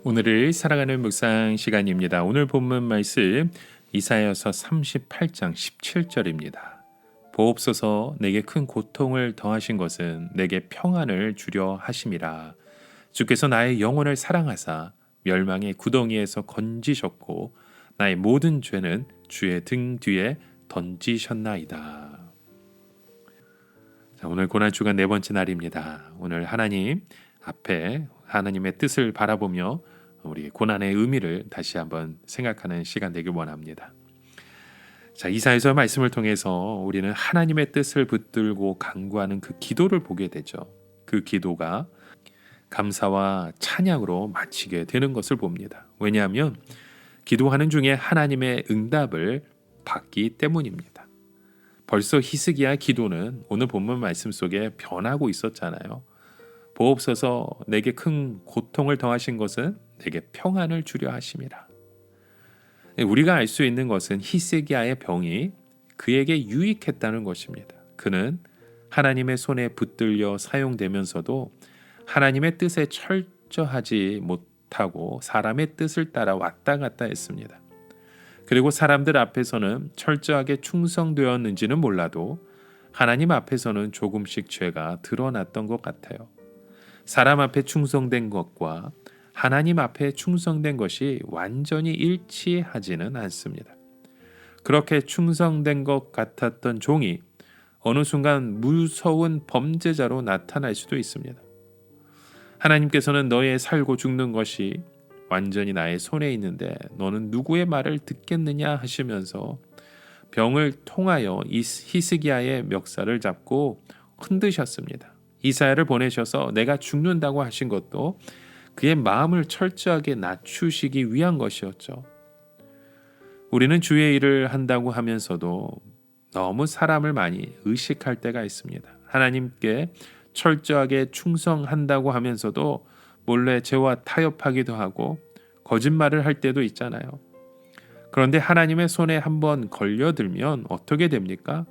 오늘을 살아가는 묵상 시간입니다. 오늘 본문 말씀 이사야서 38장 17절입니다. 보옵소서 내게 큰 고통을 더하신 것은 내게 평안을 주려 하심이라. 주께서 나의 영혼을 사랑하사 멸망의 구덩이에서 건지셨고 나의 모든 죄는 주의 등 뒤에 던지셨나이다. 자, 오늘 고난주간 네 번째 날입니다. 오늘 하나님 앞에 하나님의 뜻을 바라보며 우리 고난의 의미를 다시 한번 생각하는 시간 되길 원합니다. 자, 이사야서 말씀을 통해서 우리는 하나님의 뜻을 붙들고 간구하는 그 기도를 보게 되죠. 그 기도가 감사와 찬양으로 마치게 되는 것을 봅니다. 왜냐하면 기도하는 중에 하나님의 응답을 받기 때문입니다. 벌써 히스기야 기도는 오늘 본문 말씀 속에 변하고 있었잖아요. 보옵소서 내게 큰 고통을 더하신 것은 내게 평안을 주려 하심이라. 우리가 알 수 있는 것은 히스기야의 병이 그에게 유익했다는 것입니다. 그는 하나님의 손에 붙들려 사용되면서도 하나님의 뜻에 철저하지 못하고 사람의 뜻을 따라 왔다 갔다 했습니다. 그리고 사람들 앞에서는 철저하게 충성되었는지는 몰라도 하나님 앞에서는 조금씩 죄가 드러났던 것 같아요. 사람 앞에 충성된 것과 하나님 앞에 충성된 것이 완전히 일치하지는 않습니다. 그렇게 충성된 것 같았던 종이 어느 순간 무서운 범죄자로 나타날 수도 있습니다. 하나님께서는 너의 살고 죽는 것이 완전히 나의 손에 있는데 너는 누구의 말을 듣겠느냐 하시면서 병을 통하여 히스기야의 멱살을 잡고 흔드셨습니다. 이사야를 보내셔서 내가 죽는다고 하신 것도 그의 마음을 철저하게 낮추시기 위한 것이었죠. 우리는 주의 일을 한다고 하면서도 너무 사람을 많이 의식할 때가 있습니다. 하나님께 철저하게 충성한다고 하면서도 몰래 죄와 타협하기도 하고 거짓말을 할 때도 있잖아요. 그런데 하나님의 손에 한번 걸려들면 어떻게 됩니까?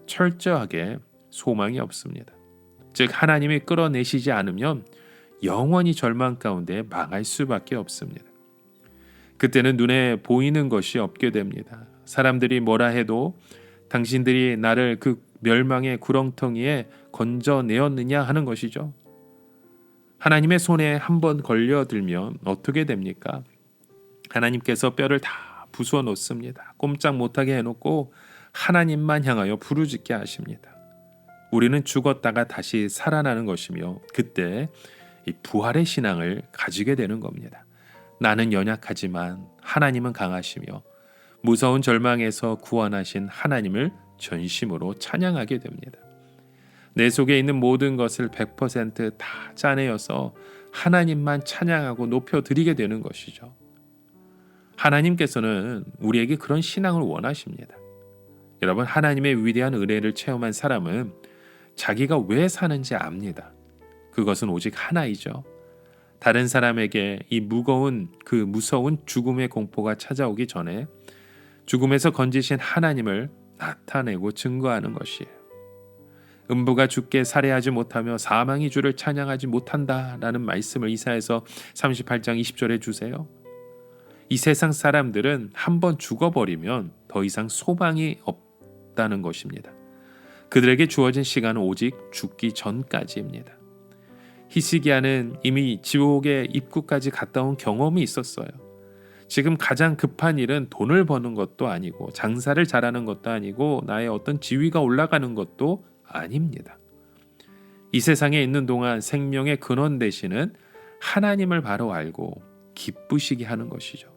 철저하게 소망이 없습니다. 즉 하나님이 끌어내시지 않으면 영원히 절망 가운데 망할 수밖에 없습니다. 그때는 눈에 보이는 것이 없게 됩니다. 사람들이 뭐라 해도 당신들이 나를 그 멸망의 구렁텅이에 건져내었느냐 하는 것이죠. 하나님의 손에 한번 걸려들면 어떻게 됩니까? 하나님께서 뼈를 다 부수어 놓습니다. 꼼짝 못하게 해놓고 하나님만 향하여 부르짖게 하십니다. 우리는 죽었다가 다시 살아나는 것이며 그때 이 부활의 신앙을 가지게 되는 겁니다. 나는 연약하지만 하나님은 강하시며 무서운 절망에서 구원하신 하나님을 전심으로 찬양하게 됩니다. 내 속에 있는 모든 것을 100%다 짜내어서 하나님만 찬양하고 높여드리게 되는 것이죠. 하나님께서는 우리에게 그런 신앙을 원하십니다. 여러분, 하나님의 위대한 은혜를 체험한 사람은 자기가 왜 사는지 압니다. 그것은 오직 하나이죠. 다른 사람에게 이 무서운 죽음의 공포가 찾아오기 전에 죽음에서 건지신 하나님을 나타내고 증거하는 것이에요. 음부가 주께 살해하지 못하며 사망이 주를 찬양하지 못한다라는 말씀을 이사야서 38장 20절에 주세요. 이 세상 사람들은 한번 죽어버리면 더 이상 소망이 없다는 것입니다. 그들에게 주어진 시간은 오직 죽기 전까지입니다. 히스기야는 이미 지옥의 입구까지 갔다 온 경험이 있었어요. 지금 가장 급한 일은 돈을 버는 것도 아니고 장사를 잘하는 것도 아니고 나의 어떤 지위가 올라가는 것도 아닙니다. 이 세상에 있는 동안 생명의 근원 되시는 하나님을 바로 알고 기쁘시게 하는 것이죠.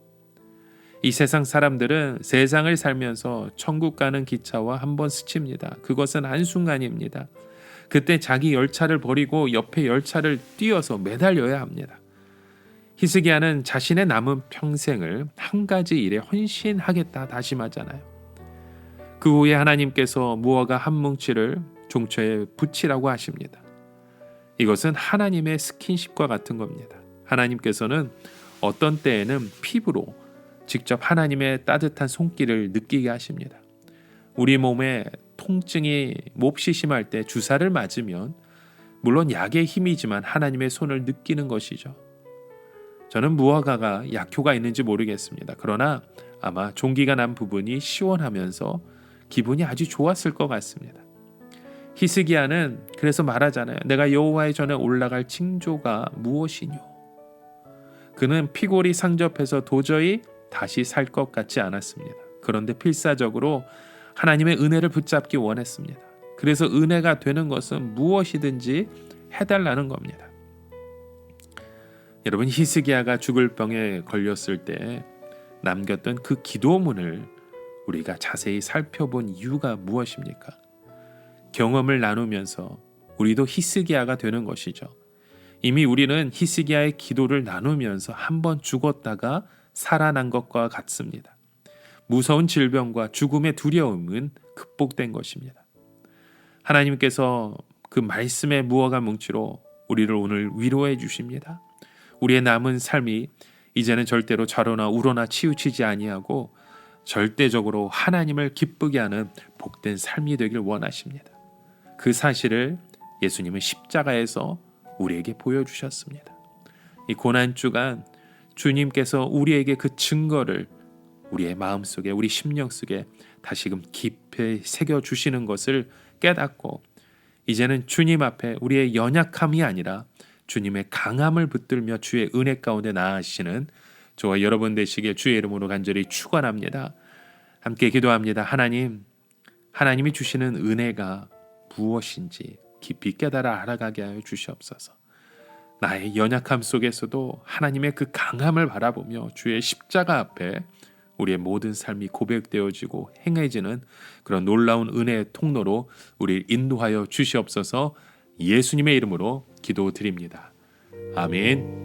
이 세상 사람들은 세상을 살면서 천국 가는 기차와 한번 스칩니다. 그것은 한순간입니다. 그때 자기 열차를 버리고 옆에 열차를 뛰어서 매달려야 합니다. 히스기야는 자신의 남은 평생을 한 가지 일에 헌신하겠다 다짐하잖아요. 그 후에 하나님께서 무화과 한 뭉치를 종처에 붙이라고 하십니다. 이것은 하나님의 스킨십과 같은 겁니다. 하나님께서는 어떤 때에는 피부로 직접 하나님의 따뜻한 손길을 느끼게 하십니다. 우리 몸에 통증이 몹시 심할 때 주사를 맞으면 물론 약의 힘이지만 하나님의 손을 느끼는 것이죠. 저는 무화과가 약효가 있는지 모르겠습니다. 그러나 아마 종기가 난 부분이 시원하면서 기분이 아주 좋았을 것 같습니다. 히스기야는 그래서 말하잖아요. 내가 여호와의 전에 올라갈 징조가 무엇이뇨? 그는 피골이 상접해서 도저히 다시 살 것 같지 않았습니다. 그런데 필사적으로 하나님의 은혜를 붙잡기 원했습니다. 그래서 은혜가 되는 것은 무엇이든지 해달라는 겁니다. 여러분, 히스기야가 죽을 병에 걸렸을 때 남겼던 그 기도문을 우리가 자세히 살펴본 이유가 무엇입니까? 경험을 나누면서 우리도 히스기야가 되는 것이죠. 이미 우리는 히스기야의 기도를 나누면서 한번 죽었다가 살아난 것과 같습니다. 무서운 질병과 죽음의 두려움은 극복된 것입니다. 하나님께서 그 말씀의 무화과 뭉치로 우리를 오늘 위로해 주십니다. 우리의 남은 삶이 이제는 절대로 좌로나 우로나 치우치지 아니하고 절대적으로 하나님을 기쁘게 하는 복된 삶이 되길 원하십니다. 그 사실을 예수님은 십자가에서 우리에게 보여주셨습니다. 이 고난주간 주님께서 우리에게 그 증거를 우리의 마음속에, 우리 심령 속에 다시금 깊이 새겨주시는 것을 깨닫고 이제는 주님 앞에 우리의 연약함이 아니라 주님의 강함을 붙들며 주의 은혜 가운데 나아가시는 저와 여러분 되시길 주의 이름으로 간절히 축원합니다. 함께 기도합니다. 하나님이 주시는 은혜가 무엇인지 깊이 깨달아 알아가게 하여 주시옵소서. 나의 연약함 속에서도 하나님의 그 강함을 바라보며 주의 십자가 앞에 우리의 모든 삶이 고백되어지고 행해지는 그런 놀라운 은혜의 통로로 우리를 인도하여 주시옵소서. 예수님의 이름으로 기도드립니다. 아멘.